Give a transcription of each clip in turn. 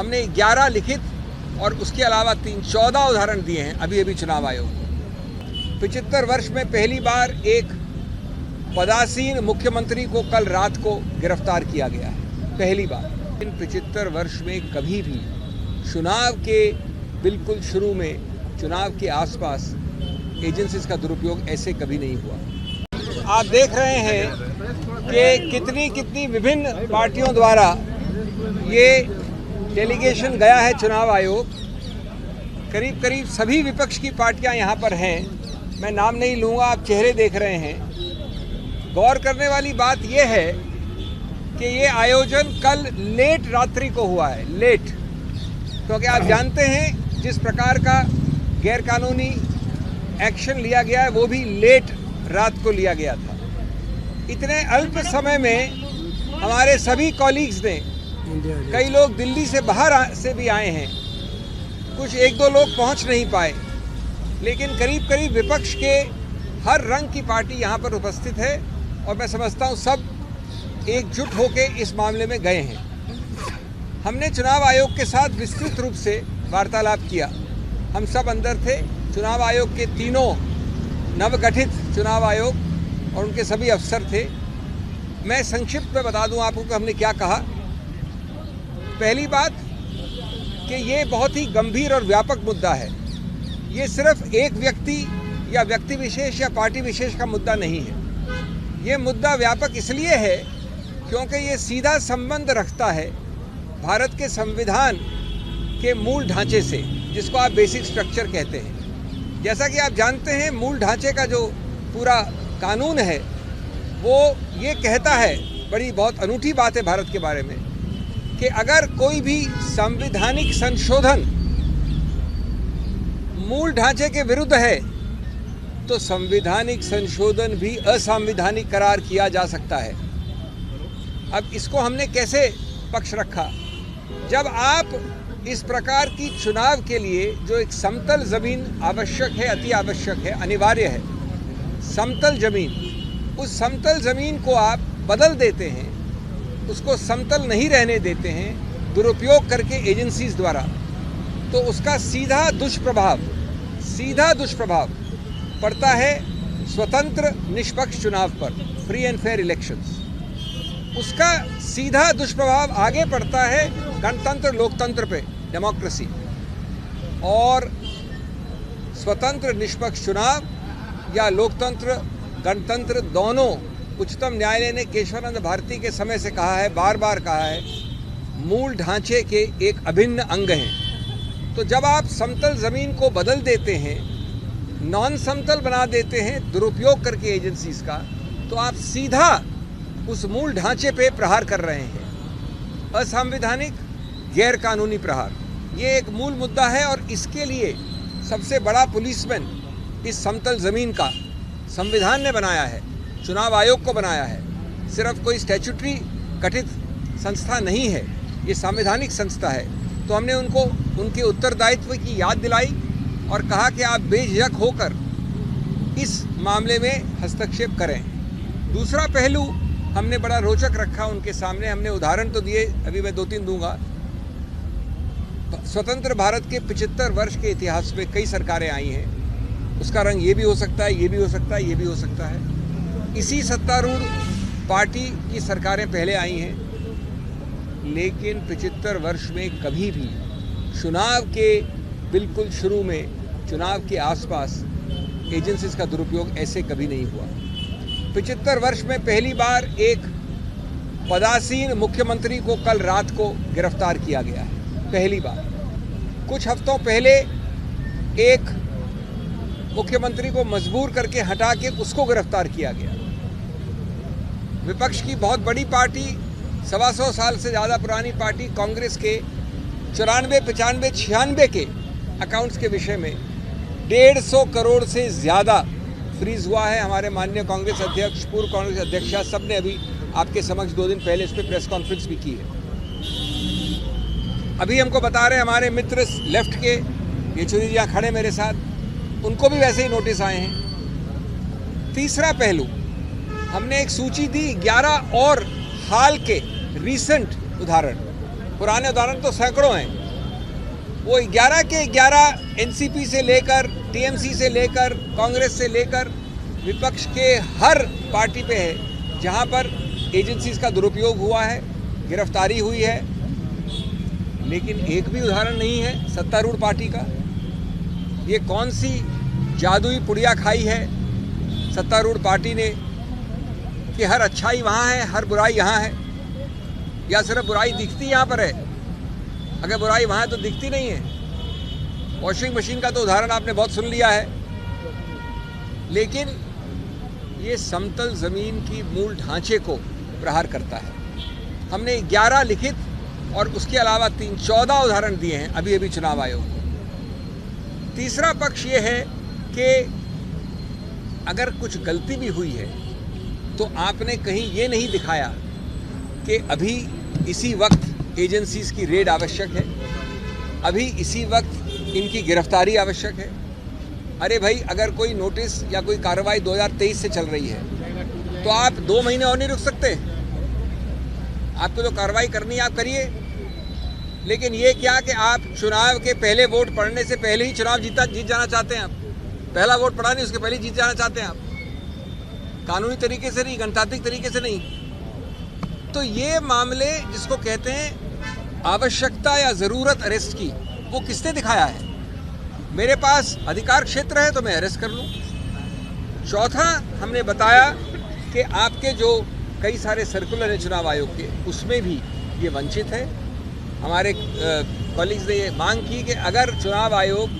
हमने 11 लिखित और उसके अलावा 14 उदाहरण दिए हैं अभी चुनाव आयोग को। 75 वर्ष में पहली बार एक पदासीन मुख्यमंत्री को कल रात को गिरफ्तार किया गया है, पहली बार। इन 75 वर्ष में कभी भी चुनाव के बिल्कुल शुरू में, चुनाव के आसपास एजेंसीज का दुरुपयोग ऐसे कभी नहीं हुआ। आप देख रहे हैं कि कितनी विभिन्न पार्टियों द्वारा ये डेलीगेशन गया है चुनाव आयोग। करीब सभी विपक्ष की पार्टियां यहाँ पर हैं, मैं नाम नहीं लूँगा, आप चेहरे देख रहे हैं। गौर करने वाली बात यह है कि ये आयोजन कल लेट रात्रि को हुआ है, लेट, क्योंकि आप जानते हैं जिस प्रकार का गैरकानूनी एक्शन लिया गया है वो भी लेट रात को लिया गया था। इतने अल्प समय में हमारे सभी कॉलीग्स ने, कई लोग दिल्ली से बाहर से भी आए हैं, कुछ 1-2 लोग पहुंच नहीं पाए, लेकिन करीब विपक्ष के हर रंग की पार्टी यहाँ पर उपस्थित है और मैं समझता हूँ सब एकजुट होकर इस मामले में गए हैं। हमने चुनाव आयोग के साथ विस्तृत रूप से वार्तालाप किया, हम सब अंदर थे। चुनाव आयोग के तीनों नवगठित चुनाव आयोग और उनके सभी अफसर थे। मैं संक्षिप्त में बता दूं आपको कि हमने क्या कहा। पहली बात कि ये बहुत ही गंभीर और व्यापक मुद्दा है। ये सिर्फ एक व्यक्ति या व्यक्ति विशेष या पार्टी विशेष का मुद्दा नहीं है। ये मुद्दा व्यापक इसलिए है क्योंकि ये सीधा संबंध रखता है भारत के संविधान के मूल ढांचे से, जिसको आप बेसिक स्ट्रक्चर कहते हैं। जैसा कि आप जानते हैं, मूल ढांचे का जो पूरा कानून है वो ये कहता है, बहुत अनूठी बात है भारत के बारे में, कि अगर कोई भी संवैधानिक संशोधन मूल ढांचे के विरुद्ध है तो संवैधानिक संशोधन भी असंवैधानिक करार किया जा सकता है। अब इसको हमने कैसे पक्ष रखा? जब आप इस प्रकार की चुनाव के लिए जो एक समतल जमीन आवश्यक है, अति आवश्यक है, अनिवार्य है, समतल जमीन, उस समतल जमीन को आप बदल देते हैं, उसको समतल नहीं रहने देते हैं दुरुपयोग करके एजेंसीज द्वारा, तो उसका सीधा दुष्प्रभाव पड़ता है स्वतंत्र निष्पक्ष चुनाव पर, फ्री एंड फेयर इलेक्शंस। उसका सीधा दुष्प्रभाव आगे पड़ता है गणतंत्र लोकतंत्र पे, डेमोक्रेसी। और स्वतंत्र निष्पक्ष चुनाव या लोकतंत्र गणतंत्र दोनों, उच्चतम न्यायालय ने केशवानंद भारती के समय से कहा है, बार कहा है, मूल ढांचे के एक अभिन्न अंग हैं। तो जब आप समतल जमीन को बदल देते हैं, नॉन समतल बना देते हैं दुरुपयोग करके एजेंसीज का, तो आप सीधा उस मूल ढांचे पे प्रहार कर रहे हैं, असंवैधानिक गैरकानूनी प्रहार। ये एक मूल मुद्दा है और इसके लिए सबसे बड़ा पुलिसमैन इस समतल जमीन का संविधान ने बनाया है, चुनाव आयोग को बनाया है। सिर्फ कोई स्टैट्यूटरी गठित संस्था नहीं है, ये संवैधानिक संस्था है। तो हमने उनको उनके उत्तरदायित्व की याद दिलाई और कहा कि आप बेझिझक होकर इस मामले में हस्तक्षेप करें। दूसरा पहलू हमने बड़ा रोचक रखा उनके सामने, हमने उदाहरण तो दिए, अभी मैं 2-3 दूंगा। स्वतंत्र भारत के 75 वर्ष के इतिहास में कई सरकारें आई हैं, उसका रंग ये भी हो सकता है, ये भी हो सकता है, ये भी हो सकता है। इसी सत्तारूढ़ पार्टी की सरकारें पहले आई हैं, लेकिन 75 वर्ष में कभी भी चुनाव के बिल्कुल शुरू में, चुनाव के आसपास एजेंसीज का दुरुपयोग ऐसे कभी नहीं हुआ। 75 वर्ष में पहली बार एक पदासीन मुख्यमंत्री को कल रात को गिरफ्तार किया गया है, पहली बार। कुछ हफ्तों पहले एक मुख्यमंत्री को मजबूर करके हटा के उसको गिरफ्तार किया गया। विपक्ष की बहुत बड़ी पार्टी, 125 साल से ज़्यादा पुरानी पार्टी कांग्रेस के 94, 95, 96 के अकाउंट्स के विषय में 150 करोड़ से ज़्यादा फ्रीज हुआ है। हमारे माननीय कांग्रेस अध्यक्ष, पूर्व कांग्रेस अध्यक्ष सब ने अभी आपके समक्ष 2 दिन पहले इस पर प्रेस कॉन्फ्रेंस भी की है। अभी हमको बता रहे हमारे मित्र लेफ्ट के, येचुरी जी यहाँ खड़े मेरे साथ, उनको भी वैसे ही नोटिस आए हैं। तीसरा पहलू, हमने एक सूची दी 11 और हाल के रीसेंट उदाहरण पुराने उदाहरण तो सैकड़ों हैं। वो 11 के 11 एनसीपी से लेकर, टीएमसी से लेकर, कांग्रेस से लेकर विपक्ष के हर पार्टी पे है जहां पर एजेंसीज का दुरुपयोग हुआ है, गिरफ्तारी हुई है। लेकिन एक भी उदाहरण नहीं है सत्तारूढ़ पार्टी का। ये कौन सी जादुई पुड़िया खाई है सत्तारूढ़ पार्टी ने कि हर अच्छाई वहाँ है, हर बुराई यहाँ है? या सिर्फ बुराई दिखती यहाँ पर है? अगर बुराई वहाँ है तो दिखती नहीं है। वॉशिंग मशीन का तो उदाहरण आपने बहुत सुन लिया है, लेकिन ये समतल ज़मीन की मूल ढांचे को प्रहार करता है। हमने 11 लिखित और उसके अलावा 14 उदाहरण दिए हैं अभी चुनाव आयोग को। तीसरा पक्ष ये है कि अगर कुछ गलती भी हुई है तो आपने कहीं ये नहीं दिखाया कि अभी इसी वक्त एजेंसीज की रेड आवश्यक है, अभी इसी वक्त इनकी गिरफ्तारी आवश्यक है। अरे भाई, अगर कोई नोटिस या कोई कार्रवाई 2023 से चल रही है तो आप 2 महीने और नहीं रुक सकते? आपको जो कार्रवाई करनी है आप करिए। लेकिन ये क्या कि आप चुनाव के पहले वोट पड़ने से पहले ही चुनाव जीत जाना चाहते हैं? आप पहला वोट पड़ा नहीं, उसके पहले जीत जाना चाहते हैं आप? कानूनी तरीके से नहीं, गणतांत्रिक तरीके से नहीं। तो ये मामले जिसको कहते हैं आवश्यकता या ज़रूरत अरेस्ट की, वो किसने दिखाया है? मेरे पास अधिकार क्षेत्र है तो मैं अरेस्ट कर लूँ। चौथा, हमने बताया कि आपके जो कई सारे सर्कुलर हैं चुनाव आयोग के, उसमें भी ये वंचित है। हमारे कॉलीग्स ने ये मांग की कि अगर चुनाव आयोग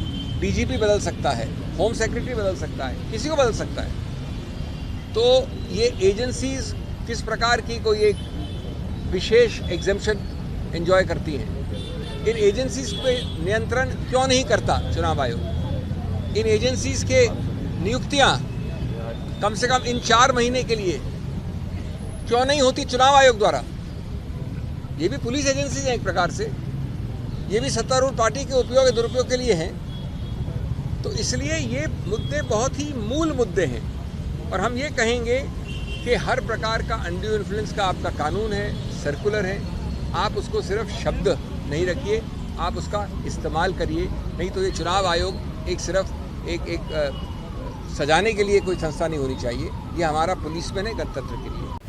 डीजीपी बदल सकता है, होम सेक्रेटरी बदल सकता है, किसी को बदल सकता है, तो ये एजेंसीज किस प्रकार की कोई एक विशेष एग्जेम्पशन एंजॉय करती हैं? इन एजेंसीज पे नियंत्रण क्यों नहीं करता चुनाव आयोग? इन एजेंसीज के नियुक्तियां कम से कम इन 4 महीने के लिए क्यों नहीं होती चुनाव आयोग द्वारा? ये भी पुलिस एजेंसीज हैं एक प्रकार से, ये भी सत्तारूढ़ पार्टी के उपयोग दुरुपयोग के लिए हैं। तो इसलिए ये मुद्दे बहुत ही मूल मुद्दे हैं और हम ये कहेंगे कि हर प्रकार का अनड्यू इन्फ्लुएंस का आपका कानून है, सर्कुलर है, आप उसको सिर्फ शब्द नहीं रखिए, आप उसका इस्तेमाल करिए। नहीं तो ये चुनाव आयोग एक सिर्फ एक सजाने के लिए कोई संस्था नहीं होनी चाहिए। ये हमारा पुलिसमैन है गणतंत्र के लिए।